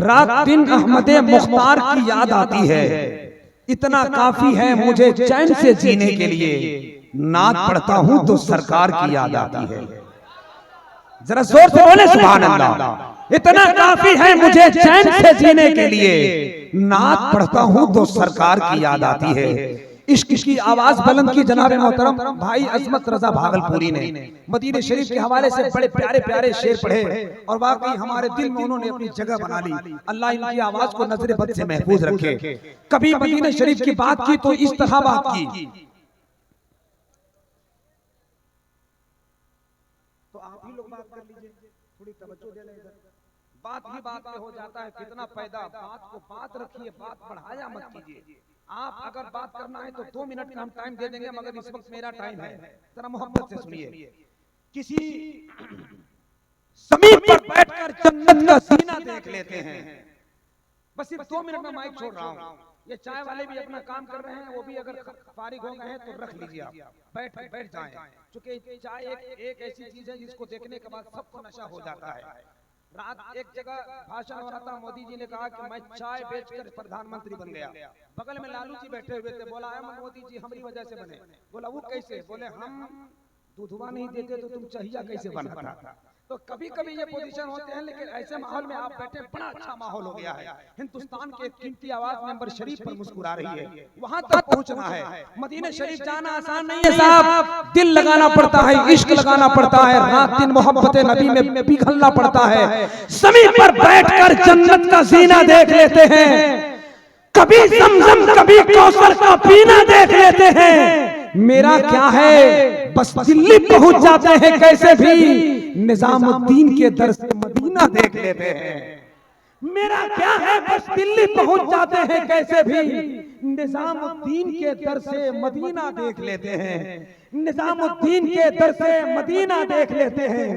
रात दिन अहमद मुख्तार की याद आती है, इतना काफी है मुझे चैन से जीने के लिए, नात पढ़ता हूं तो सरकार की याद आती है। जरा जोर से बोले सुभान अल्लाह। इतना काफी है मुझे चैन से जीने के लिए, नात पढ़ता हूं तो सरकार की याद आती है। इश्क की आवाज बुलंद की जनाब मोहतरम भाई अजमत रजा भागलपुरी ने मदीने शरीफ के हवाले से बड़े प्यारे प्यारे शेर पढ़े और वाकई हमारे दिल में उन्होंने अपनी जगह बना ली। अल्लाह इनकी आवाज को नजर बद से महफूज रखे। कभी मदीने शरीफ की बात की तो इस तरह बात की, तो आप ही लोग बात कर लीजिए, थोड़ी तवज्जो दे लें। बात ही बात में हो जाता है, कितना फायदा। बात को बात रखिए, बात बढ़ाया मत कीजिए। आप अगर बात करना है तो 2 मिनट का हम टाइम दे देंगे, मगर इस वक्त मेरा टाइम है, जरा मोहब्बत से सुनिए। किसी ज़मीन पर बैठकर जन्नत का सीना देख लेते हैं। बस सिर्फ 2 मिनट में माइक छोड़ रहा हूँ। ये चाय वाले भी अपना काम कर रहे हैं, वो भी अगर फारिग हो गए हैं तो रख लीजिए, आप बैठ जाएं, क्योंकि चाय एक ऐसी चीज है जिसको देखने के बाद सबको नशा हो जाता है। रात एक जगह भाषण हो रहा था, मोदी जी ने कहा कि मैं चाय बेचकर प्रधानमंत्री बन गया। बगल में लालू जी बैठे हुए थे, बोला अहमद मोदी जी हमारी वजह से बने। बोला वो कैसे? बोले हम दूधवा नहीं देते तो तुम चाहिया कैसे बना था। तो कभी कभी ये पोजीशन होते हैं, लेकिन ऐसे माहौल में आप बैठे, बड़ा अच्छा माहौल हो गया है। हिंदुस्तान के कीमती आवाज मेंबर शरीफ पर मुस्कुरा रही है, वहां तक पहुंचना है। मदीने शरीफ जाना आसान नहीं है साहब, दिल लगाना पड़ता है, इश्क लगाना पड़ता है, रात दिन मोहब्बत नबी में पिघलना पड़ता है। ज़मीन पर बैठकर जन्नत का सीना देख लेते हैं, कभी ज़मज़म कभी कौसर का पीना देख लेते हैं। मेरा क्या है, बस दिल्ली पहुंच जाते हैं कैसे भी, निजामुद्दीन के दर से मदीना देख लेते हैं। मेरा क्या है, बस दिल्ली पहुंच जाते हैं कैसे भी, निजामुद्दीन के दर से मदीना देख लेते हैं। निजामुद्दीन के दर से मदीना देख लेते हैं,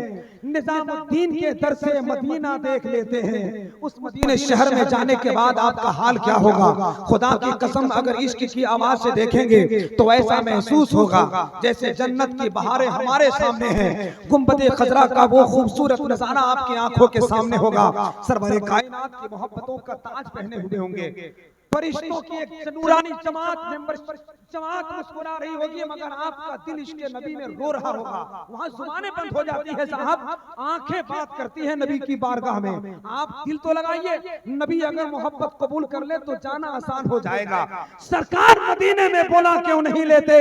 निजामुद्दीन के दर से मदीना देख लेते हैं। उस मदीने शहर में जाने के बाद आपका हाल क्या होगा, खुदा की कसम अगर इश्क की आवाज से देखेंगे तो ऐसा महसूस होगा जैसे जन्नत की बहारें हमारे सामने हैं। गुंबदे खजरा का वो खूबसूरत नजारा आपकी आंखों के सामने होगा। सरवरे कायनात की मोहब्बतों का ताज पहने हुए होंगे, फरिश्तों की एक नूरानी जमात मुस्कुरा रही होगी, मगर आपका दिल इश्क नबी में रो रहा होगा। वहां जुबानें बंद हो जाती है साहब, आंखें बात करती है नबी की बारगाह में। आप दिल तो लगाइए, नबी अगर मोहब्बत कबूल कर ले तो जाना आसान हो जाएगा। सरकार मदीने में बोला क्यों नहीं लेते,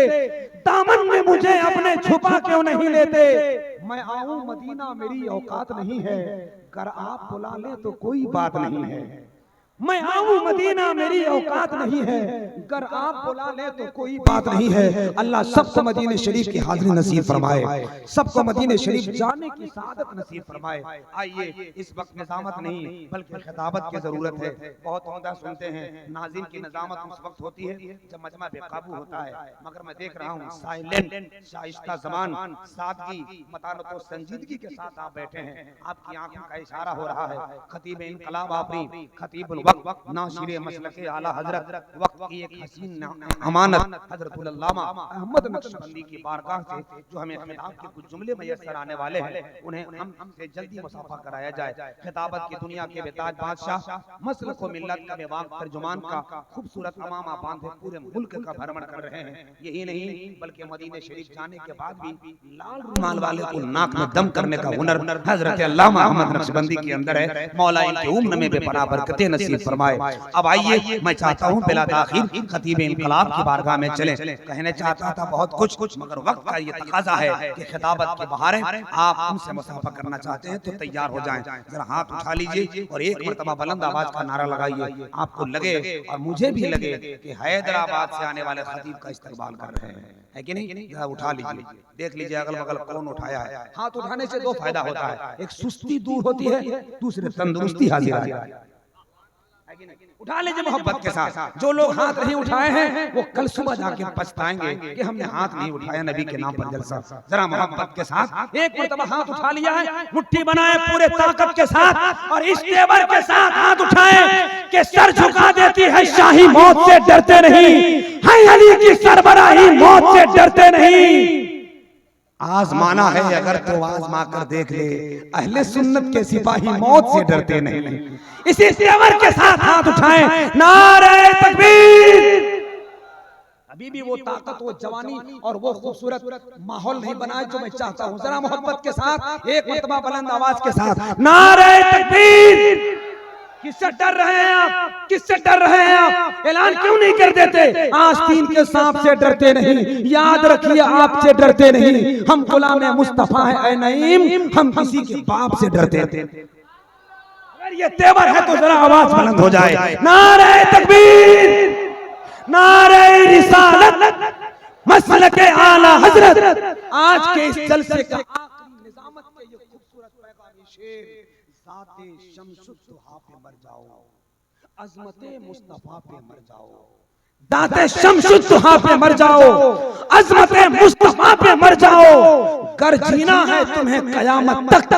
दामन में मुझे अपने छुपा क्यों नहीं लेते। मैं आऊं मदीना मेरी औकात नहीं है, कर आप बुला ले तो कोई बात नहीं है। मैं आऊं मदीना मेरी औकात नहीं है, अगर आप बुला ले तो कोई बात नहीं है। अल्लाह सबको मदीने शरीफ की हाज़िरी नसीब फरमाए, सबको मदीने शरीफ जाने की सआदत नसीब फरमाए। आइए, इस वक्त निज़ामत नहीं बल्कि खिताबत की जरूरत है। बहुत उम्दा सुनते हैं, नाज़िम की निज़ामत उस वक्त होती है जब मजमा बेकाबू होता है, मगर मैं देख रहा हूँ साइलेंट शाइस्ता ज़बान, सादगी, मतानत और संजीदगी के साथ आप बैठे हैं। आपकी आंखों का इशारा हो रहा है। खतीब इनकलाब आपरी, खतीबुल वक्त, नाशिरे मसलके आला हजरत, वक्त की एक हसीन अमानत हजरतुल अल्लामा अहमद नक्शबंदी की बारगाह से जो हमें खिताब के कुछ जुमले मयस्सर आने वाले हैं, उन्हें हमसे जल्दी मुसाफा कराया जाए। खिताबत की दुनिया के बेताज बादशाह मसलक व मिल्लत का बेबाक तर्जुमान का खूबसूरत अमामा बांधे पूरे मुल्क का भ्रमण कर रहे हैं। यही नहीं बल्कि मदीने शरीफ जाने के बाद भी लाल रुमाल वाले को नाक में दम करने का हुनर हजरत अल्लामा अहमद नक्शबंदी के अंदर है। मौला इनके उम्र में बेपनाह बरकतें नसीब फरमाए। अब आइए, मैं चाहता हूँ बिला ताखीर खतीब इनकलाब की बारगाह में चलें। कहने चाहता था बहुत कुछ, मगर वक्त का ये तकाजा है कि खिताबत की बहारें आप उनसे मुसाफा करना चाहते हैं तो तैयार हो जाएं। जरा हाथ उठा लीजिए और एक मरतबा बुलंद आवाज का नारा लगाइए। आपको लगे और मुझे भी लगे कि हैदराबाद से आने वाले खतीब का इस्तकबाल कर रहे हैं, है कि नहीं? जरा उठा लीजिए, देख लीजिए अगल बगल कौन उठाया है। हाथ उठाने से 2 फायदा होता है, एक सुस्ती दूर होती है, दूसरे तंदुरुस्ती हाजिर आ जाती है। उठा लीजिए मोहब्बत के साथ। जो लोग हाथ नहीं उठाए हैं वो कल सुबह जाके पछताएंगे कि हमने हाथ नहीं उठाया नबी के नाम पर जलसा। जरा मोहब्बत के साथ एक मरतबा हाथ उठा लिया है, मुट्ठी बनाए पूरे ताकत के साथ और इस तेवर के साथ हाथ उठाए कि सर झुका देती है शाही, मौत से डरते नहीं है, अली की सरबराही मौत से डरते नहीं। आजमाना है अगर तो आजमा कर देख ले, अहले सुन्नत के सिपाही मौत से डरते नहीं। इसी तेवर के साथ हाथ उठाएं, नारे तकबीर। अभी भी वो ताकत, वो जवानी और वो खूबसूरत माहौल नहीं बना जो मैं चाहता हूं। जरा मोहब्बत के साथ एक मरतबा बुलंद आवाज के साथ नारे तकबीर। किससे डर रहे हैं आप? किससे डर रहे हैं आप? ऐलान क्यों नहीं कर देते? आस्तीन के सांप से डरते नहीं, याद रखिए आपसे डरते नहीं। हम गुलाम मुस्तफा है ऐ नईम, हम किसी के बाप से डरते थे। अगर ये तेवर है तो जरा आवाज बुलंद हो जाए, नारे तकबीर, नारे रिसालत, मसलके आला हजरत। आज के इस जलसे का आखिरी निजामत के ये खूबसूरत पैगामी शेर, ज़ाते शम्सुद्दुहा पे मर जाओ, अज़मते मुस्तफा पे मर जाओ, ज़ाते शम्सुद्दुहा पे मर जाओ, अज़मते मुस्तफा पे मर जाओ। गर जीना है तुम्हें कयामत तक